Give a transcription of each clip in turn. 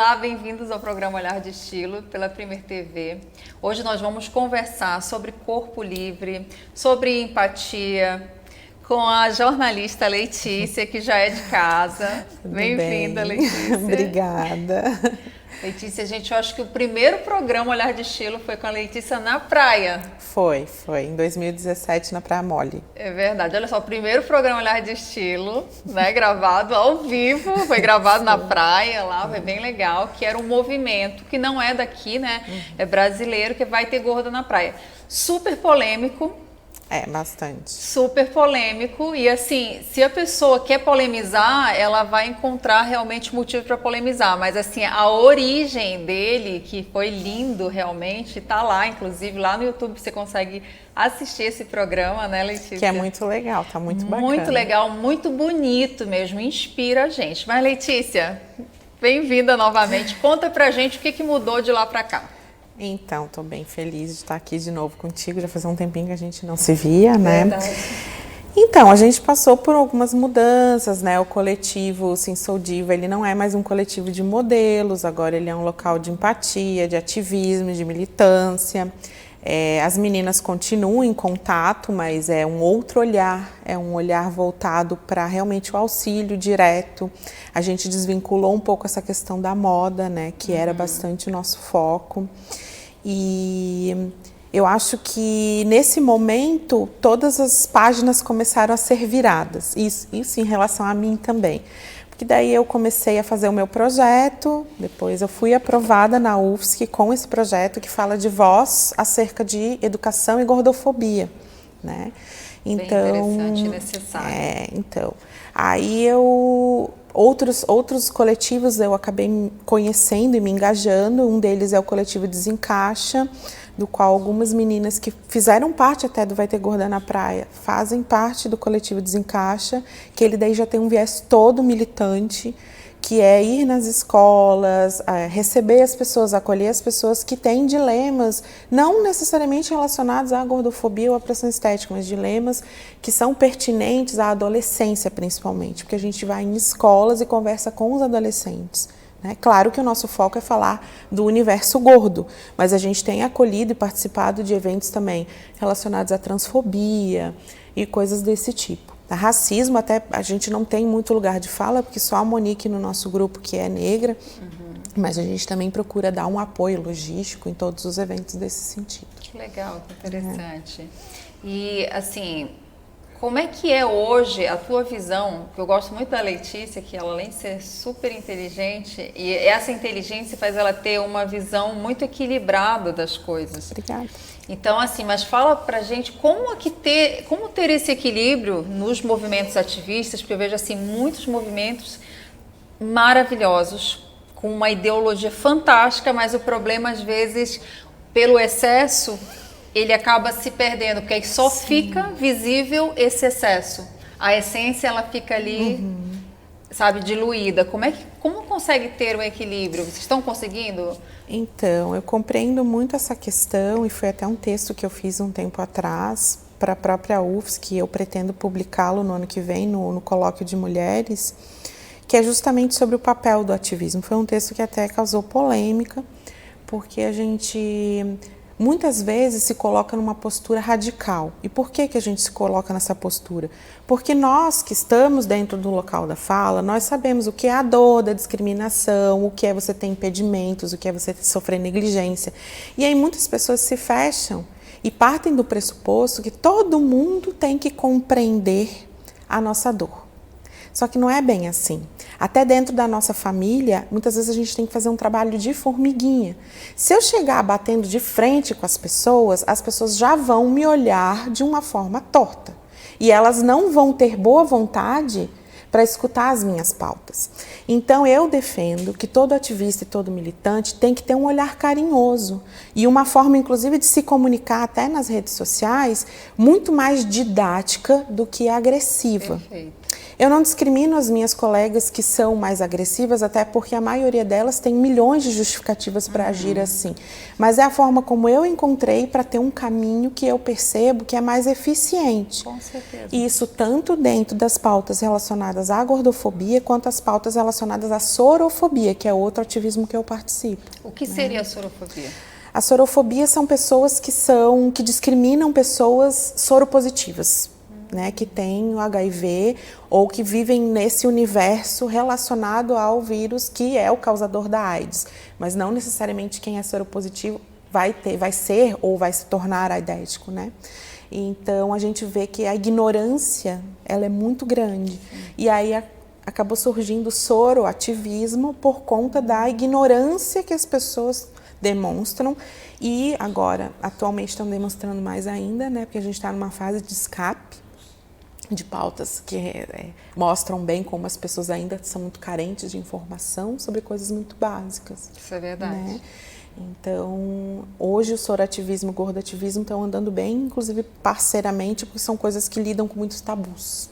Olá, bem-vindos ao programa Olhar de Estilo pela Premier TV. Hoje nós vamos conversar sobre corpo livre, sobre empatia, com a jornalista Letícia, que já é de casa. Bem-vinda, Letícia. Obrigada. Letícia, gente, eu acho que o primeiro programa Olhar de Estilo foi com a Letícia na praia. Foi, em 2017 na Praia Mole. É verdade, olha só, o primeiro programa Olhar de Estilo, né, gravado ao vivo, foi gravado na praia lá, foi bem legal, que era um movimento que não é daqui, né, é brasileiro, que vai ter gorda na praia. Super polêmico. É, bastante. Super polêmico e assim, se a pessoa quer polemizar, ela vai encontrar realmente motivo para polemizar, mas assim, a origem dele, que foi lindo realmente, tá lá, inclusive lá no YouTube você consegue assistir esse programa, né, Letícia? Que é muito legal, tá muito bacana. Muito legal, muito bonito mesmo, inspira a gente. Mas Letícia, bem-vinda novamente, conta pra gente o que mudou de lá pra cá. Então, estou bem feliz de estar aqui de novo contigo. Já fazia um tempinho que a gente não se via, né? Verdade. Então, a gente passou por algumas mudanças, né? O coletivo Sim Sou Diva, ele não é mais um coletivo de modelos, agora ele é um local de empatia, de ativismo, de militância. As meninas continuam em contato, mas é um outro olhar, é um olhar voltado para realmente o auxílio direto. A gente desvinculou um pouco essa questão da moda, né? Que era bastante o nosso foco. E eu acho que nesse momento todas as páginas começaram a ser viradas, isso em relação a mim também. Porque daí eu comecei a fazer o meu projeto, depois eu fui aprovada na UFSC com esse projeto que fala de voz acerca de educação e gordofobia, né? Então, bem interessante e necessário. Então, aí outros coletivos eu acabei conhecendo e me engajando, um deles é o coletivo Desencaixa, do qual algumas meninas que fizeram parte até do Vai Ter Gorda na Praia fazem parte do coletivo Desencaixa, que ele daí já tem um viés todo militante, que é ir nas escolas, receber as pessoas, acolher as pessoas que têm dilemas, não necessariamente relacionados à gordofobia ou à pressão estética, mas dilemas que são pertinentes à adolescência principalmente, porque a gente vai em escolas e conversa com os adolescentes. Claro que o nosso foco é falar do universo gordo, mas a gente tem acolhido e participado de eventos também relacionados à transfobia e coisas desse tipo. A racismo até a gente não tem muito lugar de fala, porque só a Monique no nosso grupo que é negra, mas a gente também procura dar um apoio logístico em todos os eventos desse sentido. Que legal, que interessante. E assim, como é que é hoje a tua visão? Porque eu gosto muito da Letícia, que ela além de ser super inteligente, e essa inteligência faz ela ter uma visão muito equilibrada das coisas. Obrigada. Então, assim, mas fala pra gente como ter esse equilíbrio nos movimentos ativistas, porque eu vejo assim muitos movimentos maravilhosos, com uma ideologia fantástica, mas o problema às vezes, pelo excesso, ele acaba se perdendo, porque aí só fica visível esse excesso. A essência, ela fica ali, sabe, diluída. Como consegue ter um equilíbrio? Vocês estão conseguindo? Então, eu compreendo muito essa questão e foi até um texto que eu fiz um tempo atrás para a própria UFSC, que eu pretendo publicá-lo no ano que vem, no Colóquio de Mulheres, que é justamente sobre o papel do ativismo. Foi um texto que até causou polêmica, porque a gente muitas vezes se coloca numa postura radical. E por que a gente se coloca nessa postura? Porque nós que estamos dentro do local da fala, nós sabemos o que é a dor da discriminação, o que é você ter impedimentos, o que é você sofrer negligência. E aí muitas pessoas se fecham e partem do pressuposto que todo mundo tem que compreender a nossa dor. Só que não é bem assim. Até dentro da nossa família, muitas vezes a gente tem que fazer um trabalho de formiguinha. Se eu chegar batendo de frente com as pessoas já vão me olhar de uma forma torta. E elas não vão ter boa vontade para escutar as minhas pautas. Então eu defendo que todo ativista e todo militante tem que ter um olhar carinhoso e uma forma inclusive de se comunicar até nas redes sociais muito mais didática do que agressiva. Perfeito. Eu não discrimino as minhas colegas que são mais agressivas, até porque a maioria delas tem milhões de justificativas para agir assim. Mas é a forma como eu encontrei para ter um caminho que eu percebo que é mais eficiente. Com certeza. E isso tanto dentro das pautas relacionadas à gordofobia, quanto as pautas relacionadas à sorofobia, que é outro ativismo que eu participo. O que seria a sorofobia? A sorofobia são pessoas que discriminam pessoas soropositivas, né, que têm o HIV ou que vivem nesse universo relacionado ao vírus que é o causador da AIDS, mas não necessariamente quem é soropositivo vai ser ou vai se tornar aidético, né? Então a gente vê que a ignorância ela é muito grande e aí acabou surgindo o soroativismo por conta da ignorância que as pessoas demonstram e agora atualmente estão demonstrando mais ainda, né? Porque a gente está numa fase de escape de pautas que mostram bem como as pessoas ainda são muito carentes de informação sobre coisas muito básicas. Isso é verdade. Né? Então, hoje o soroativismo e o gordoativismo estão andando bem, inclusive parceiramente, porque são coisas que lidam com muitos tabus.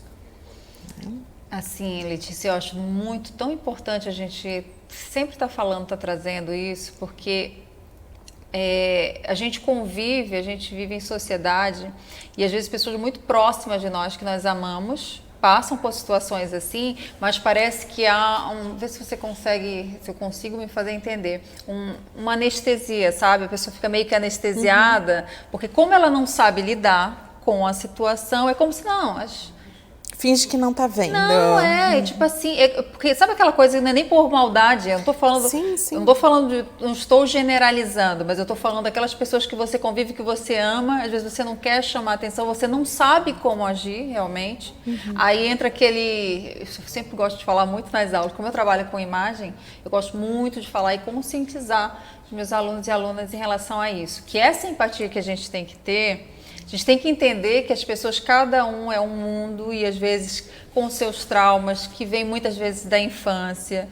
Né? Assim, Letícia, eu acho muito, tão importante a gente sempre estar falando, estar trazendo isso, porque a gente convive, a gente vive em sociedade e às vezes pessoas muito próximas de nós que nós amamos passam por situações assim, mas parece que há vê se você consegue, se eu consigo me fazer entender, uma anestesia, sabe? A pessoa fica meio que anestesiada, porque como ela não sabe lidar com a situação, é como se não, finge que não tá vendo. Não, tipo assim, porque sabe aquela coisa, não é nem por maldade, eu não tô falando, sim, sim. eu não tô falando não estou generalizando, mas eu tô falando daquelas pessoas que você convive, que você ama, às vezes você não quer chamar atenção, você não sabe como agir realmente, aí entra eu sempre gosto de falar muito nas aulas, como eu trabalho com imagem, eu gosto muito de falar e conscientizar os meus alunos e alunas em relação a isso, que essa empatia que a gente tem que ter, a gente tem que entender que as pessoas, cada um é um mundo e às vezes com seus traumas, que vêm muitas vezes da infância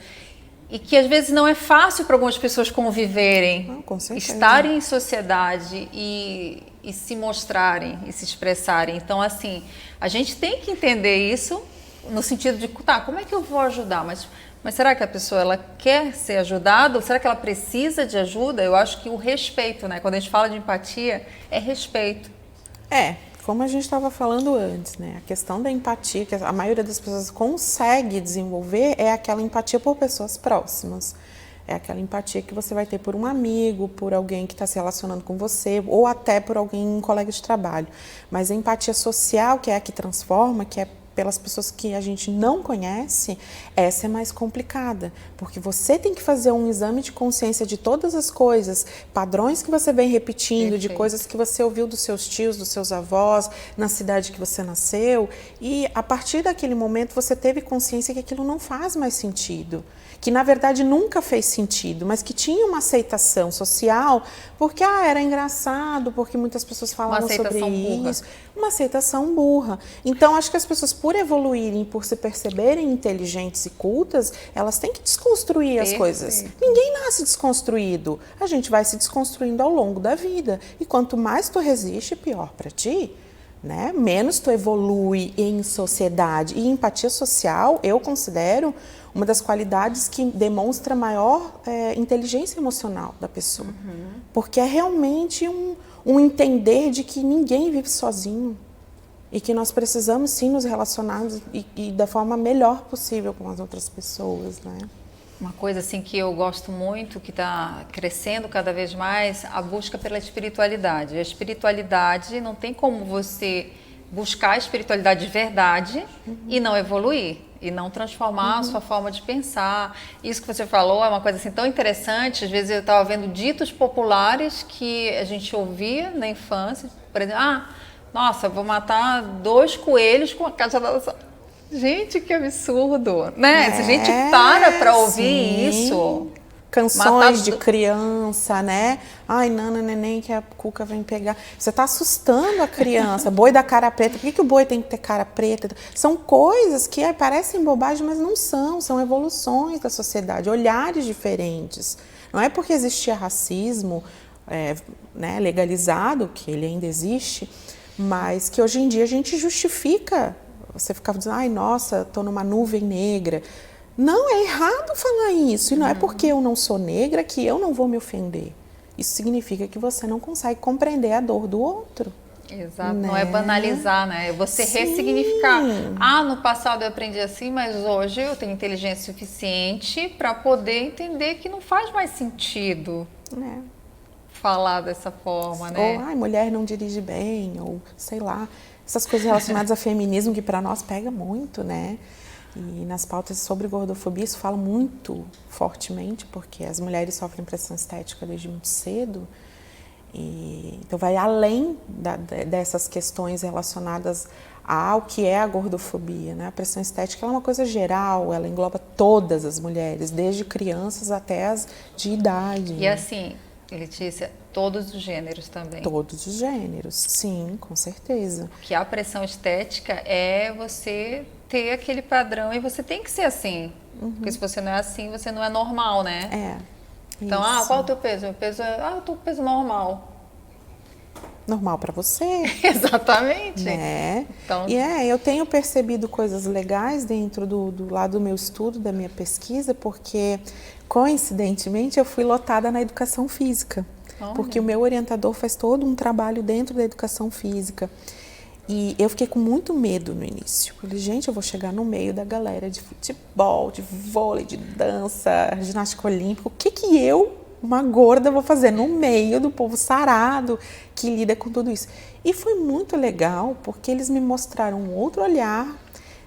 e que às vezes não é fácil para algumas pessoas conviverem, estarem em sociedade e se mostrarem e se expressarem. Então, assim, a gente tem que entender isso no sentido de, tá, como é que eu vou ajudar? Mas será que a pessoa ela quer ser ajudada? Ou será que ela precisa de ajuda? Eu acho que o respeito, né? Quando a gente fala de empatia, é respeito. Como a gente estava falando antes, né? A questão da empatia, que a maioria das pessoas consegue desenvolver, é aquela empatia por pessoas próximas. É aquela empatia que você vai ter por um amigo, por alguém que está se relacionando com você, ou até por alguém, um colega de trabalho. Mas a empatia social, que é a que transforma, que é pelas pessoas que a gente não conhece, essa é mais complicada, porque você tem que fazer um exame de consciência de todas as coisas, padrões que você vem repetindo, Perfeito. de coisas que você ouviu dos seus tios, dos seus avós, na cidade que você nasceu, e a partir daquele momento você teve consciência que aquilo não faz mais sentido, que na verdade nunca fez sentido, mas que tinha uma aceitação social, porque era engraçado, porque muitas pessoas falavam sobre isso. Uma aceitação burra. Então, acho que as pessoas, por evoluírem, por se perceberem inteligentes e cultas, elas têm que desconstruir as coisas. Ninguém nasce desconstruído. A gente vai se desconstruindo ao longo da vida. E quanto mais tu resiste, pior para ti. Né? Menos tu evolui em sociedade. E empatia social, eu considero uma das qualidades que demonstra maior inteligência emocional da pessoa. Porque é realmente um entender de que ninguém vive sozinho e que nós precisamos sim nos relacionar e da forma melhor possível com as outras pessoas, né? Uma coisa assim que eu gosto muito, que está crescendo cada vez mais, a busca pela espiritualidade. A espiritualidade, não tem como você buscar a espiritualidade de verdade e não evoluir, e não transformar a sua forma de pensar. Isso que você falou é uma coisa assim tão interessante. Às vezes eu estava vendo ditos populares que a gente ouvia na infância, por exemplo, nossa, vou matar 2 coelhos com a caixa da... Gente, que absurdo, né? Se a gente para ouvir isso... Canções de criança, né? Ai, nana, neném, que a cuca vem pegar. Você está assustando a criança. Boi da cara preta. Por que o boi tem que ter cara preta? São coisas que parecem bobagem, mas não são. São evoluções da sociedade, olhares diferentes. Não é porque existia racismo né, legalizado, que ele ainda existe, mas que hoje em dia a gente justifica você ficava dizendo, ai, nossa, tô numa nuvem negra. Não, é errado falar isso. E não é porque eu não sou negra que eu não vou me ofender. Isso significa que você não consegue compreender a dor do outro. Exato, né? Não é banalizar, né? É você ressignificar. No passado eu aprendi assim, mas hoje eu tenho inteligência suficiente para poder entender que não faz mais sentido falar dessa forma, né? Ou, ai, mulher não dirige bem, ou sei lá, essas coisas relacionadas a feminismo que para nós pega muito, né? E nas pautas sobre gordofobia isso fala muito fortemente, porque as mulheres sofrem pressão estética desde muito cedo. Então vai além dessas questões relacionadas ao que é a gordofobia, né? A pressão estética é uma coisa geral, ela engloba todas as mulheres, desde crianças até as de idade. E assim, Letícia, todos os gêneros também. Todos os gêneros, sim, com certeza. Que a pressão estética é você ter aquele padrão e você tem que ser assim. Porque se você não é assim, você não é normal, né? Então, qual é o teu peso? Meu peso é, eu tô com peso normal. Normal para você. Exatamente. Né? Então... E eu tenho percebido coisas legais dentro do lado do meu estudo, da minha pesquisa, porque, coincidentemente, eu fui lotada na educação física. Olha. Porque o meu orientador faz todo um trabalho dentro da educação física. E eu fiquei com muito medo no início. Eu falei, gente, eu vou chegar no meio da galera de futebol, de vôlei, de dança, ginástica olímpica. O que eu, uma gorda, vou fazer no meio do povo sarado que lida com tudo isso? E foi muito legal, porque eles me mostraram um outro olhar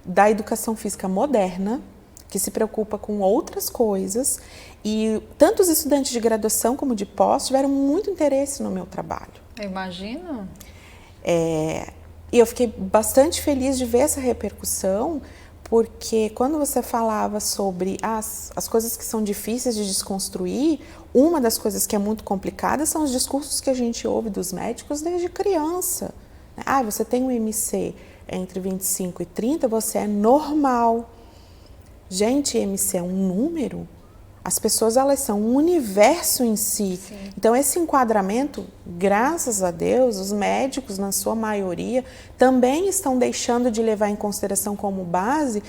da educação física moderna, que se preocupa com outras coisas. E tanto os estudantes de graduação como de pós tiveram muito interesse no meu trabalho. Eu imagino. E eu fiquei bastante feliz de ver essa repercussão, porque quando você falava sobre as coisas que são difíceis de desconstruir, uma das coisas que é muito complicada são os discursos que a gente ouve dos médicos desde criança. Você tem um MC entre 25 e 30, você é normal. Gente, MC é um número. As pessoas, elas são um universo em si. Sim. Então, esse enquadramento, graças a Deus, os médicos, na sua maioria, também estão deixando de levar em consideração como base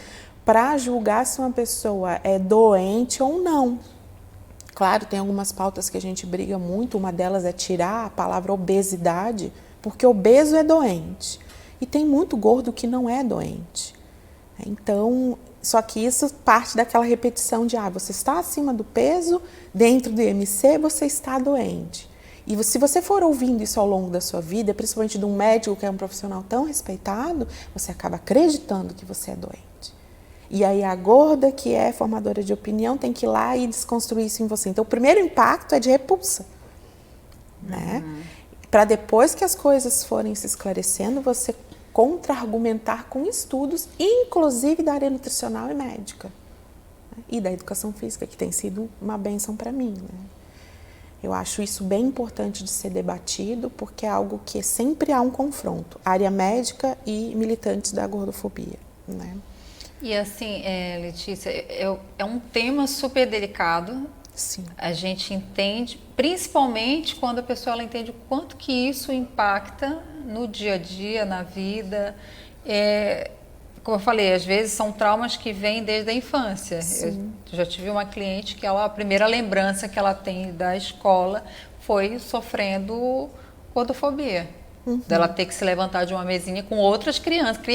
para julgar se uma pessoa é doente ou não. Claro, tem algumas pautas que a gente briga muito, uma delas é tirar a palavra obesidade, porque obeso é doente. E tem muito gordo que não é doente. Então, só que isso parte daquela repetição de você está acima do peso, dentro do IMC você está doente. E se você for ouvindo isso ao longo da sua vida, principalmente de um médico que é um profissional tão respeitado, você acaba acreditando que você é doente. E aí a gorda, que é formadora de opinião, tem que ir lá e desconstruir isso em você. Então o primeiro impacto é de repulsa, né? Para depois que as coisas forem se esclarecendo, você contra-argumentar com estudos, inclusive da área nutricional e médica, né? E da educação física, que tem sido uma bênção para mim, né? Eu acho isso bem importante de ser debatido, porque é algo que sempre há um confronto, área médica e militantes da gordofobia, né? E assim, Letícia, é um tema super delicado. Sim. A gente entende, principalmente quando a pessoa ela entende o quanto que isso impacta no dia a dia, na vida. Como eu falei, às vezes são traumas que vêm desde a infância. Sim. Eu já tive uma cliente que a primeira lembrança que ela tem da escola foi sofrendo gordofobia. Dela ter que se levantar de uma mesinha com outras criança.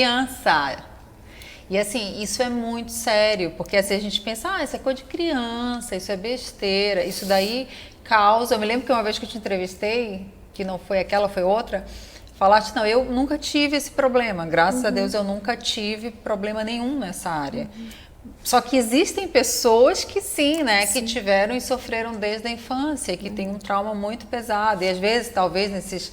E assim, isso é muito sério, porque assim, a gente pensa, isso é coisa de criança, isso é besteira, isso daí causa... Eu me lembro que uma vez que eu te entrevistei, que não foi aquela, foi outra, falaste, não, eu nunca tive esse problema, graças a Deus eu nunca tive problema nenhum nessa área. Só que existem pessoas que sim, né, que tiveram e sofreram desde a infância, que têm um trauma muito pesado, e às vezes, talvez, nesses...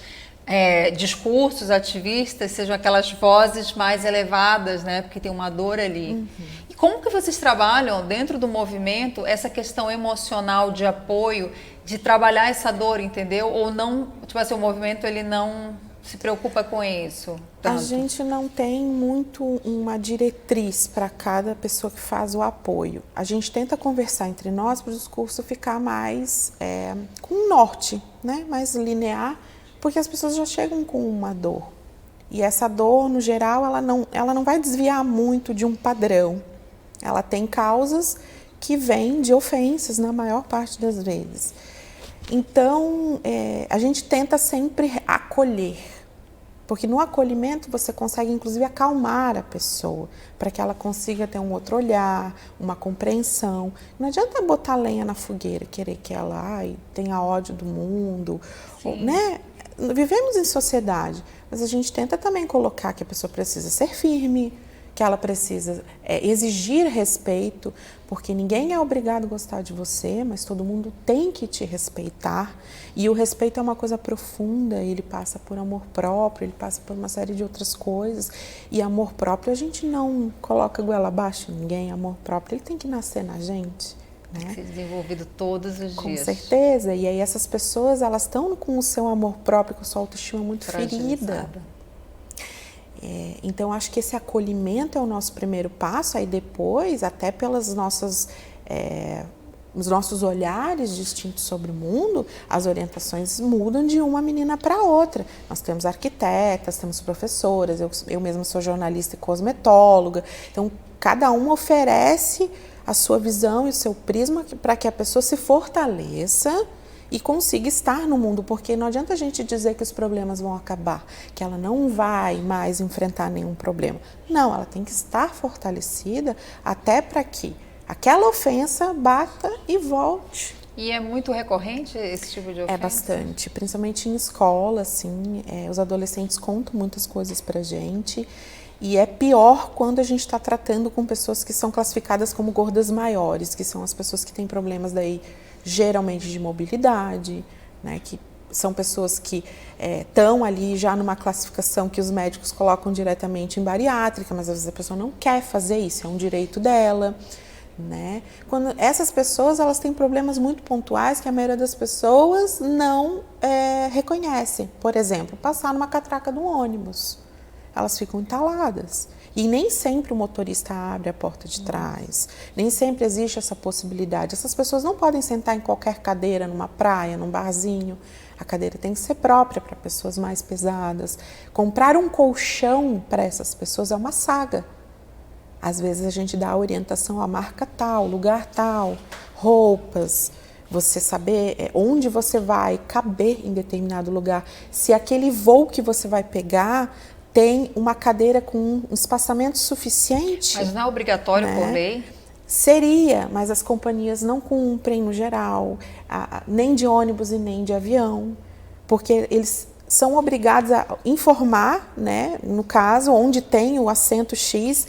discursos ativistas sejam aquelas vozes mais elevadas, né? Porque tem uma dor ali. E como que vocês trabalham dentro do movimento essa questão emocional de apoio, de trabalhar essa dor, entendeu? Ou não, tipo assim, o movimento ele não se preocupa com isso tanto? A gente não tem muito uma diretriz para cada pessoa que faz o apoio. A gente tenta conversar entre nós para o discurso ficar mais com um norte, né? Mais linear, porque as pessoas já chegam com uma dor. E essa dor, no geral, ela não vai desviar muito de um padrão. Ela tem causas que vêm de ofensas, na maior parte das vezes. Então, a gente tenta sempre acolher, porque no acolhimento você consegue, inclusive, acalmar a pessoa, para que ela consiga ter um outro olhar, uma compreensão. Não adianta botar lenha na fogueira, querer que ela tenha ódio do mundo, ou, né? Vivemos em sociedade, mas a gente tenta também colocar que a pessoa precisa ser firme, que ela precisa exigir respeito, porque ninguém é obrigado a gostar de você, mas todo mundo tem que te respeitar. E o respeito é uma coisa profunda, ele passa por amor próprio, ele passa por uma série de outras coisas. E amor próprio a gente não coloca goela abaixo em ninguém, amor próprio ele tem que nascer na gente. Tem que ser desenvolvido todos os dias. Com certeza. E aí essas pessoas, elas estão com o seu amor próprio, com a sua autoestima muito ferida. Então, acho que esse acolhimento é o nosso primeiro passo, aí depois, até pelas nossas, os nossos olhares distintos sobre o mundo, as orientações mudam de uma menina para outra. Nós temos arquitetas, temos professoras, eu mesma sou jornalista e cosmetóloga, então cada uma oferece a sua visão e o seu prisma para que a pessoa se fortaleça e consiga estar no mundo, porque não adianta a gente dizer que os problemas vão acabar, que ela não vai mais enfrentar nenhum problema. Não, ela tem que estar fortalecida até para que aquela ofensa bata e volte. E é muito recorrente esse tipo de ofensa? É bastante, principalmente em escola, assim, os adolescentes contam muitas coisas pra gente. E é pior quando a gente está tratando com pessoas que são classificadas como gordas maiores, que são as pessoas que têm problemas daí geralmente de mobilidade, né, que são pessoas que estão ali já numa classificação que os médicos colocam diretamente em bariátrica, mas às vezes a pessoa não quer fazer isso, é um direito dela, né? Quando essas pessoas, elas têm problemas muito pontuais que a maioria das pessoas não reconhece. Por exemplo, passar numa catraca do ônibus, elas ficam entaladas. E nem sempre o motorista abre a porta de trás, nem sempre existe essa possibilidade. Essas pessoas não podem sentar em qualquer cadeira, numa praia, num barzinho. A cadeira tem que ser própria para pessoas mais pesadas. Comprar um colchão para essas pessoas é uma saga. Às vezes a gente dá a orientação à marca tal, lugar tal, roupas, você saber onde você vai caber em determinado lugar. Se aquele voo que você vai pegar tem uma cadeira com um espaçamento suficiente. Mas não é obrigatório, né, por lei? Seria, mas as companhias não cumprem no geral, nem de ônibus e nem de avião, porque eles são obrigados a informar, né, no caso, onde tem o assento X,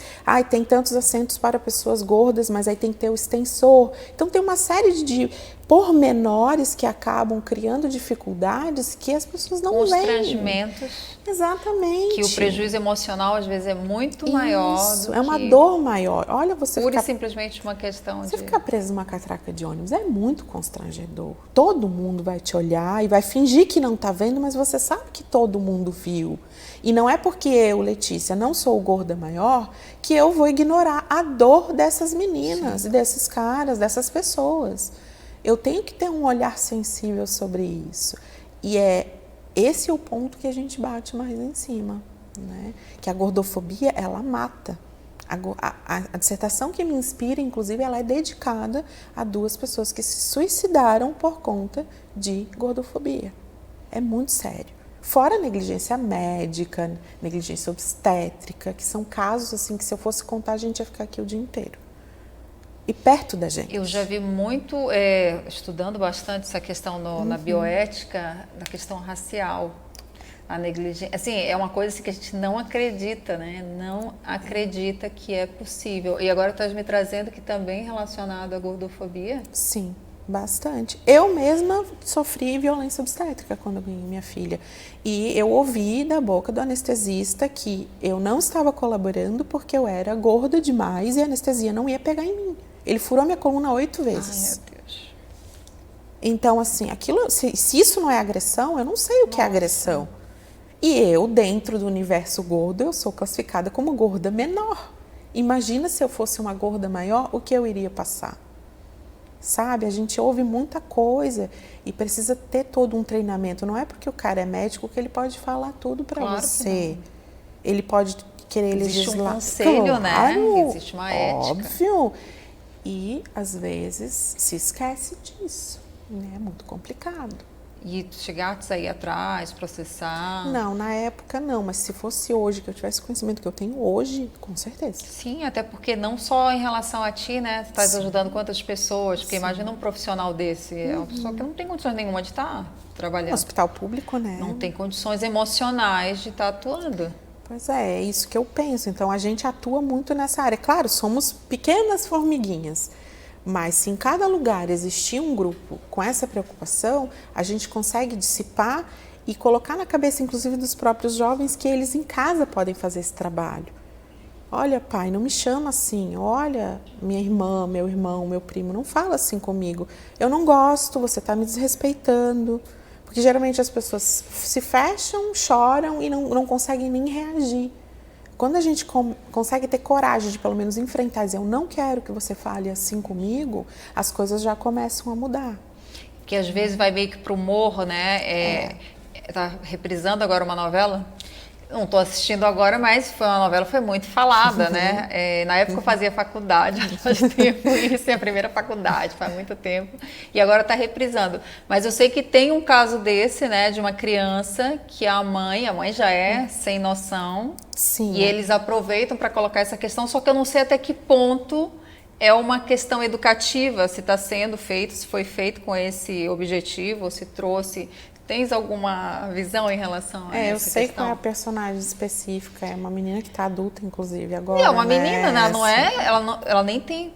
tem tantos assentos para pessoas gordas, mas aí tem que ter o extensor. Então tem uma série de pormenores que acabam criando dificuldades que as pessoas não veem. Constrangimentos. Exatamente. Que o prejuízo emocional às vezes é muito maior. Isso, é uma dor maior. Olha, você pura e simplesmente uma questão de... Você ficar preso numa catraca de ônibus é muito constrangedor. Todo mundo vai te olhar e vai fingir que não está vendo, mas você sabe que todo mundo viu. E não é porque eu, Letícia, não sou gorda maior, que eu vou ignorar a dor dessas meninas, sim, desses caras, dessas pessoas. Eu tenho que ter um olhar sensível sobre isso. E esse é o ponto que a gente bate mais em cima, né? Que a gordofobia, ela mata. A dissertação que me inspira, inclusive, ela é dedicada a 2 pessoas que se suicidaram por conta de gordofobia. É muito sério. Fora a negligência médica, negligência obstétrica, que são casos assim que se eu fosse contar a gente ia ficar aqui o dia inteiro. E perto da gente. Eu já vi muito, estudando bastante essa questão na bioética, da questão racial. A negligência, assim, é uma coisa assim, que a gente não acredita, né? Não acredita que é possível. E agora estás me trazendo que também relacionado à gordofobia? Sim, bastante. Eu mesma sofri violência obstétrica quando eu ganhei minha filha. E eu ouvi da boca do anestesista que eu não estava colaborando porque eu era gorda demais e a anestesia não ia pegar em mim. Ele furou minha coluna 8 vezes. Ai, meu Deus. Então, assim, aquilo, se isso não é agressão, eu não sei o que é agressão. E eu, dentro do universo gordo, eu sou classificada como gorda menor. Imagina se eu fosse uma gorda maior, o que eu iria passar? Sabe, a gente ouve muita coisa e precisa ter todo um treinamento. Não é porque o cara é médico que ele pode falar tudo para você. ele pode querer Existe legislar. um conselho, né? Claro, Existe uma ética. óbvio. E, às vezes, se esquece disso, né? É muito complicado. E chegaste aí atrás, processar? Não, na época não, mas se fosse hoje, que eu tivesse o conhecimento que eu tenho hoje, com certeza. Sim, até porque não só em relação a ti, né? Tu estás ajudando quantas pessoas, porque imagina um profissional desse, é uma pessoa que não tem condições nenhuma de estar trabalhando. No hospital público, né? Não tem condições emocionais de estar atuando. Pois é isso que eu penso. Então, a gente atua muito nessa área. Claro, somos pequenas formiguinhas, mas se em cada lugar existir um grupo com essa preocupação, a gente consegue dissipar e colocar na cabeça, inclusive, dos próprios jovens que eles em casa podem fazer esse trabalho. Olha, pai, não me chama assim. Olha, minha irmã, meu irmão, meu primo, não fala assim comigo. Eu não gosto, você está me desrespeitando. Porque geralmente as pessoas se fecham, choram e não conseguem nem reagir. Quando a gente consegue ter coragem de pelo menos enfrentar e dizer eu não quero que você fale assim comigo, as coisas já começam a mudar. Que às vezes vai meio que pro morro, né? Tá reprisando agora uma novela. Não estou assistindo agora, mas foi uma novela, foi muito falada, né? Na época eu fazia faculdade, faz tempo isso, é a primeira faculdade, faz muito tempo. E agora está reprisando. Mas eu sei que tem um caso desse, né? De uma criança que a mãe já é sem noção. Sim. E eles aproveitam para colocar essa questão, só que eu não sei até que ponto é uma questão educativa, se está sendo feito, se foi feito com esse objetivo, ou se trouxe... Tens alguma visão em relação a essa eu sei questão? qual é a personagem específica, é uma menina que está adulta, inclusive, agora. É uma menina, né? Não Assim. é? Ela nem tem...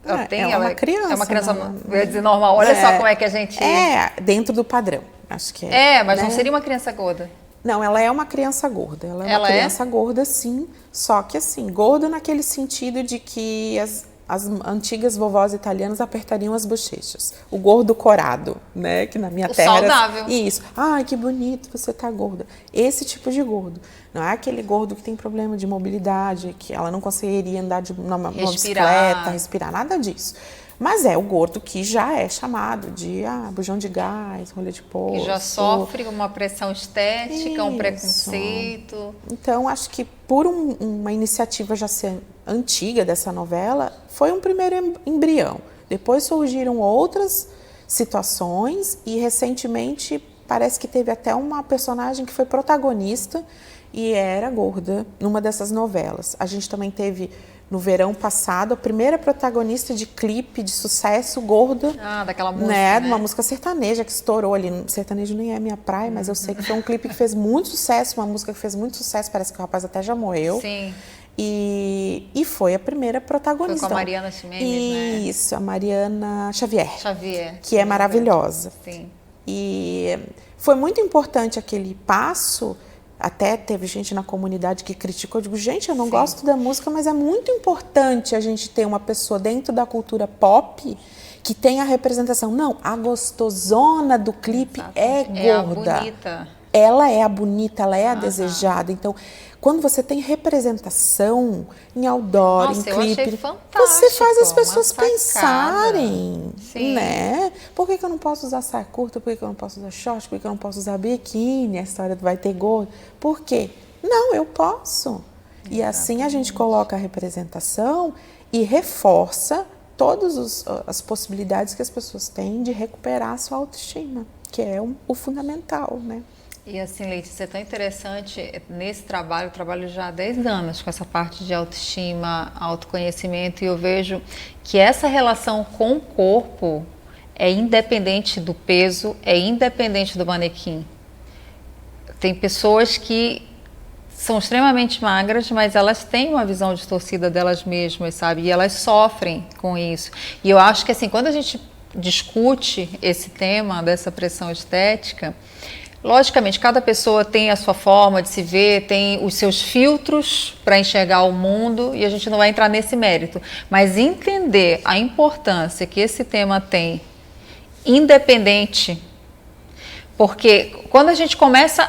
É uma criança. É uma criança, eu ia dizer normal, olha só como é que a gente... É, dentro do padrão, acho que é. Mas né? não seria uma criança gorda. Não, ela é uma criança gorda. Ela é uma criança gorda, sim. Só que assim, gorda naquele sentido de que as antigas vovós italianas apertariam as bochechas. O gordo corado, né? Que na minha terra saudável. Era isso. Ai, que bonito, você tá gorda. Esse tipo de gordo. Não é aquele gordo que tem problema de mobilidade, que ela não conseguiria andar numa bicicleta, respirar, nada disso. Mas é o gordo que já é chamado de bujão de gás, rolha de poço. Que já sofre uma pressão estética, um preconceito. Então, acho que por uma iniciativa já ser antiga dessa novela, foi um primeiro embrião. Depois surgiram outras situações e, recentemente, parece que teve até uma personagem que foi protagonista e era gorda numa dessas novelas. A gente também teve... No verão passado, a primeira protagonista de clipe de sucesso gorda. Daquela música, né? Uma música sertaneja que estourou ali. Sertanejo nem é minha praia, mas eu sei que foi um clipe que fez muito sucesso, uma música que fez muito sucesso, parece que o rapaz até já morreu. Sim. E foi a primeira protagonista. Foi com a Mariana Ximenes, né? Isso, a Mariana Xavier. Que é Xavier. maravilhosa. Sim. E foi muito importante aquele passo. Até teve gente na comunidade que criticou. Eu digo, gente, eu não gosto da música, mas é muito importante a gente ter uma pessoa dentro da cultura pop que tenha a representação. Não, a gostosona do clipe é gorda. É a bonita. Ela é a bonita, ela é a desejada. Então, quando você tem representação em outdoor, em clipe, você faz as pessoas pensarem, né? Por que eu não posso usar saia curta? Por que eu não posso usar short? Por que eu não posso usar biquíni? A história do vai ter gordo. Por quê? Não, eu posso. E assim a gente coloca a representação e reforça todas as possibilidades que as pessoas têm de recuperar a sua autoestima, que é o fundamental, né? E assim, Letícia, é tão interessante nesse trabalho, eu trabalho já há 10 anos com essa parte de autoestima, autoconhecimento, e eu vejo que essa relação com o corpo é independente do peso, é independente do manequim. Tem pessoas que são extremamente magras, mas elas têm uma visão distorcida delas mesmas, sabe? E elas sofrem com isso. E eu acho que assim, quando a gente discute esse tema dessa pressão estética, logicamente, cada pessoa tem a sua forma de se ver, tem os seus filtros para enxergar o mundo e a gente não vai entrar nesse mérito. Mas entender a importância que esse tema tem, independente, porque quando a gente começa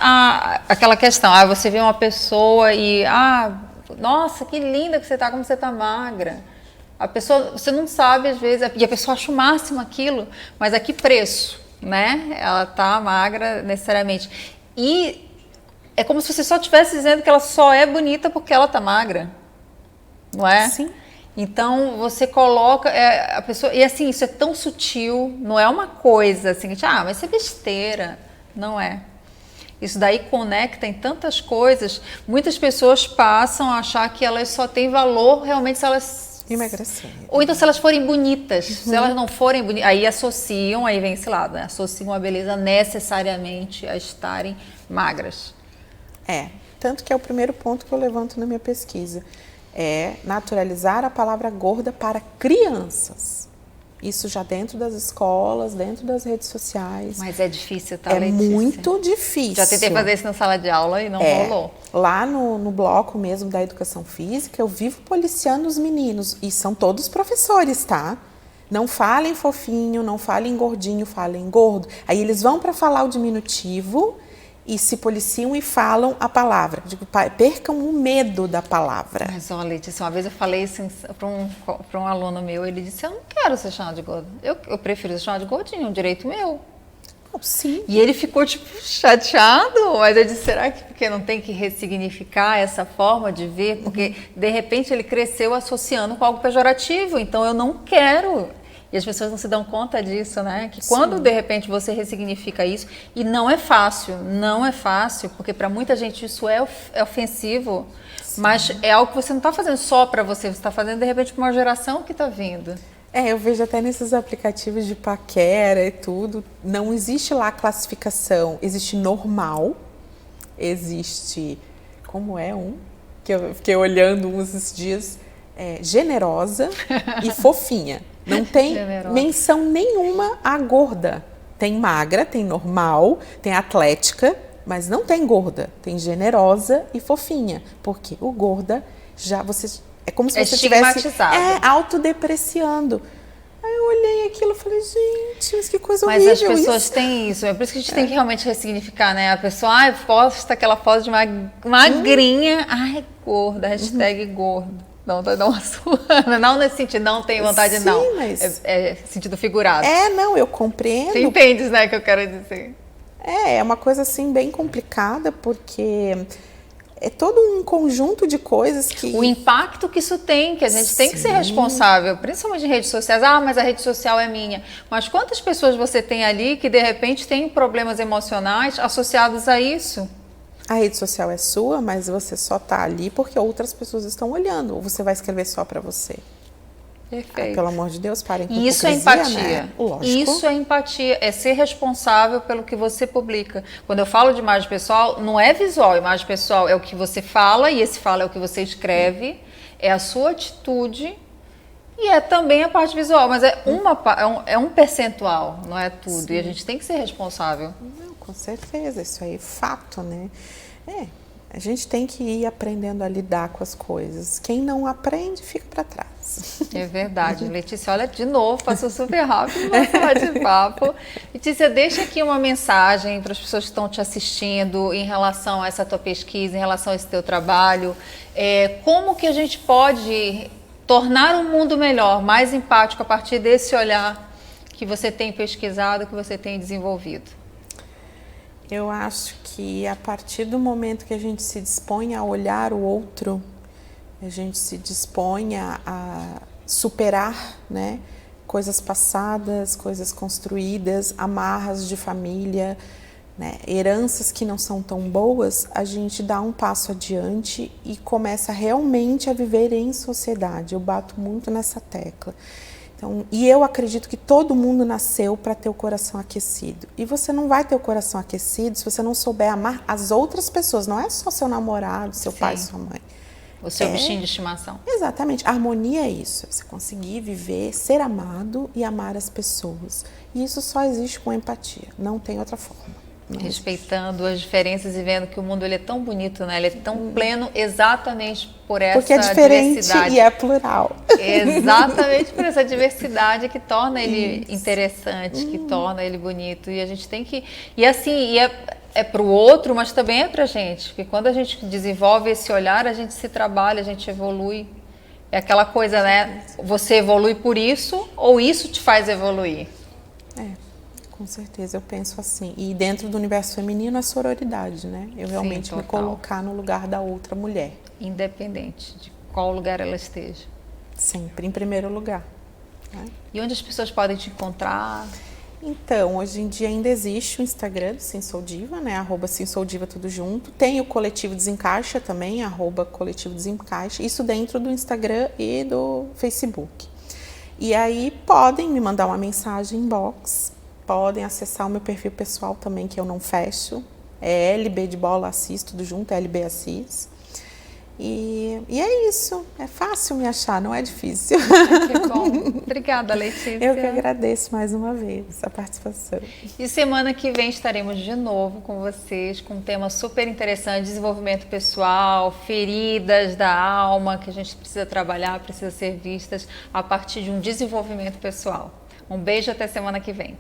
aquela questão, você vê uma pessoa e, nossa, que linda que você está, como você está magra. A pessoa, você não sabe às vezes, e a pessoa acha o máximo aquilo, mas a que preço? Né? Ela tá magra necessariamente. E é como se você só estivesse dizendo que ela só é bonita porque ela tá magra, não é? Sim. Então você coloca a pessoa, e assim, isso é tão sutil, não é uma coisa assim, mas isso é besteira, não é. Isso daí conecta em tantas coisas. Muitas pessoas passam a achar que elas só têm valor realmente se elas emagrecer. Ou então se elas forem bonitas. Se elas não forem bonitas, aí associam, aí vem esse lado, né? Associam a beleza necessariamente a estarem magras. Tanto que é o primeiro ponto que eu levanto na minha pesquisa. É naturalizar a palavra gorda para crianças. Isso já dentro das escolas, dentro das redes sociais. Mas é difícil, tá, Letícia? É muito difícil. Já tentei fazer isso na sala de aula e não rolou. Lá no bloco mesmo da educação física, eu vivo policiando os meninos. E são todos professores, tá? Não falem fofinho, não falem gordinho, falem gordo. Aí eles vão para falar o diminutivo e se policiam e falam a palavra. Digo, percam o medo da palavra. Mas olha, Letícia, uma vez eu falei isso para um aluno meu, ele disse, eu não quero ser chamado de gordo. Eu prefiro ser chamado de gordinho, é um direito meu. Sim. E ele ficou, tipo, chateado, mas eu disse, será que porque não tem que ressignificar essa forma de ver? Porque, de repente, ele cresceu associando com algo pejorativo, então eu não quero. E as pessoas não se dão conta disso, né? Que quando, de repente, você ressignifica isso, e não é fácil, porque para muita gente isso é ofensivo, mas é algo que você não está fazendo só para você está fazendo, de repente, para uma geração que está vindo. Eu vejo até nesses aplicativos de paquera e tudo, não existe lá classificação, existe normal, existe, como é que eu fiquei olhando uns esses dias, generosa e fofinha. Não tem menção nenhuma à gorda. Tem magra, tem normal, tem atlética, mas não tem gorda. Tem generosa e fofinha, porque o gorda já você... É como se você estivesse autodepreciando. Aí eu olhei aquilo e falei, gente, mas que coisa horrível isso. Mas as pessoas têm isso, é por isso que a gente tem que realmente ressignificar, né? A pessoa, posta aquela foto de magrinha, gorda, hashtag gordo. Não, dá uma suana. Não nesse sentido, não tem vontade, não. Mas... É sentido figurado. Não, eu compreendo. Você entende, né, que eu quero dizer. É uma coisa, assim, bem complicada, porque... É todo um conjunto de coisas que... O impacto que isso tem, que a gente tem que ser responsável, principalmente em redes sociais. Mas a rede social é minha. Mas quantas pessoas você tem ali que, de repente, têm problemas emocionais associados a isso? A rede social é sua, mas você só está ali porque outras pessoas estão olhando. Ou você vai escrever só para você. Perfeito. Pelo amor de Deus, parem com isso é empatia. Né? Lógico. Isso é empatia, é ser responsável pelo que você publica. Quando eu falo de imagem pessoal, não é visual. Imagem pessoal é o que você fala, e esse fala é o que você escreve, é a sua atitude e é também a parte visual. Mas é um percentual, não é tudo. Sim. E a gente tem que ser responsável. Não, com certeza, isso aí é fato, né? A gente tem que ir aprendendo a lidar com as coisas. Quem não aprende, fica para trás. É verdade. Letícia, olha, de novo, passou super rápido o nosso bate-papo. Letícia, deixa aqui uma mensagem para as pessoas que estão te assistindo em relação a essa tua pesquisa, em relação a esse teu trabalho. Como que a gente pode tornar o mundo melhor, mais empático, a partir desse olhar que você tem pesquisado, que você tem desenvolvido? Eu acho que a partir do momento que a gente se dispõe a olhar o outro, a gente se dispõe a superar, né, coisas passadas, coisas construídas, amarras de família, né, heranças que não são tão boas, a gente dá um passo adiante e começa realmente a viver em sociedade. Eu bato muito nessa tecla. Então, e eu acredito que todo mundo nasceu para ter o coração aquecido. E você não vai ter o coração aquecido se você não souber amar as outras pessoas. Não é só seu namorado, seu pai, sua mãe. O seu bichinho de estimação. Exatamente. A harmonia é isso. É você conseguir viver, ser amado e amar as pessoas. E isso só existe com empatia. Não tem outra forma. Respeitando as diferenças e vendo que o mundo ele é tão bonito, né? Ele é tão pleno exatamente por essa porque é diferente diversidade. E é plural. Exatamente por essa diversidade que torna ele interessante, que torna ele bonito. E a gente tem que... E assim, é para o outro, mas também é para a gente. Porque quando a gente desenvolve esse olhar, a gente se trabalha, a gente evolui. É aquela coisa, né? Você evolui por isso ou isso te faz evoluir? Com certeza, eu penso assim. E dentro do universo feminino, a sororidade, né? Eu realmente me colocar no lugar da outra mulher. Independente de qual lugar ela esteja. Sempre em primeiro lugar. Né? E onde as pessoas podem te encontrar? Então, hoje em dia ainda existe o Instagram do Sim Sou Diva, né? @SimSouDiva tudo junto. Tem o Coletivo Desencaixa também, @Coletivo Desencaixa. Isso dentro do Instagram e do Facebook. E aí podem me mandar uma mensagem inbox, podem acessar o meu perfil pessoal também, que eu não fecho. É LB de bola Assis, tudo junto, LB Assis. E é isso, é fácil me achar, não é difícil. Que bom. Obrigada, Letícia. Eu que agradeço mais uma vez a participação. E semana que vem estaremos de novo com vocês com um tema super interessante, desenvolvimento pessoal, feridas da alma que a gente precisa trabalhar, precisa ser vistas a partir de um desenvolvimento pessoal. Um beijo, até semana que vem.